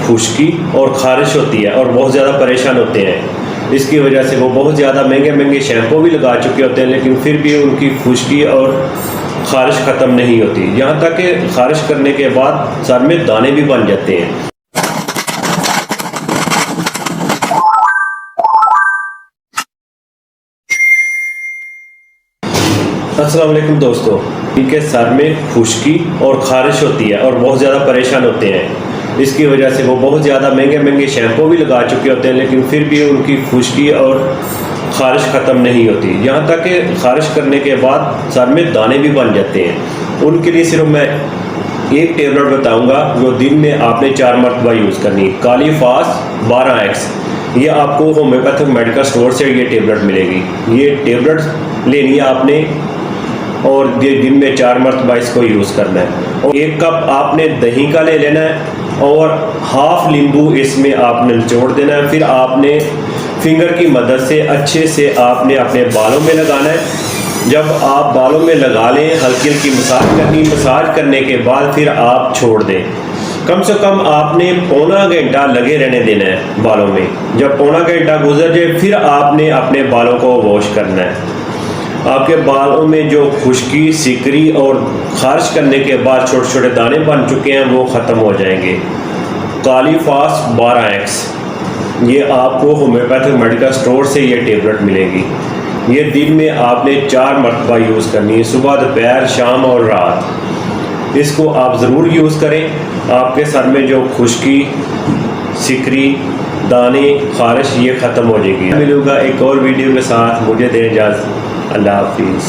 खुश्की और ख़ारिश होती है और बहुत ज़्यादा परेशान होते हैं। इसकी वजह से वो बहुत ज़्यादा महंगे महंगे शैम्पू भी लगा चुके होते हैं, लेकिन फिर भी उनकी खुश्की और ख़ारिश ख़त्म नहीं होती। यहाँ तक कि ख़ारिश करने के बाद सर में दाने भी बन जाते हैं। अस्सलाम वालेकुम दोस्तों, इनके सर में खुश्की और ख़ारिश होती है और बहुत ज़्यादा परेशान होते हैं। इसकी वजह से वो बहुत ज़्यादा महंगे महंगे शैम्पू भी लगा चुके होते हैं, लेकिन फिर भी उनकी खुश्की और ख़ारिश ख़त्म नहीं होती। यहाँ तक कि ख़ारिश करने के बाद सर में दाने भी बन जाते हैं। उनके लिए सिर्फ मैं एक टेबलेट बताऊँगा जो दिन में आपने 4 मरतबा यूज़ करनी। कालीफास 12x, ये आपको होम्योपैथिक मेडिकल स्टोर से ये टेबलेट मिलेगी। ये टेबलेट लेनी है आपने और ये दिन में 4 मरतबा इसको यूज़ करना है। और 1 कप आपने दही का ले लेना है और हाफ नींबू इसमें आपने निचोड़ देना है। फिर आपने फिंगर की मदद से अच्छे से आपने अपने बालों में लगाना है। जब आप बालों में लगा लें, हल्की हल्की मसाज करनी। मसाज करने के बाद फिर आप छोड़ दें। कम से कम आपने पौना घंटा लगे रहने देना है बालों में। जब पौना घंटा गुजर जाए फिर आपने अपने बालों को वॉश करना है। आपके बालों में जो खुश्की, सिकरी और ख़ारिश करने के बाद छोटे छोटे दाने बन चुके हैं वो ख़त्म हो जाएंगे। कालीफास 12x, ये आपको होम्योपैथिक मेडिकल स्टोर से ये टेबलेट मिलेगी। ये दिन में आपने 4 मरतबा यूज़ करनी है, सुबह, दोपहर, शाम और रात। इसको आप ज़रूर यूज़ करें। आपके सर में जो खुश्की, सिकरी, दाने, ख़ारिश ये ख़त्म हो जाएगी। मिलूँगा एक और वीडियो के साथ। मुझे दें इजाज़त। अल्लाह हाफिज़।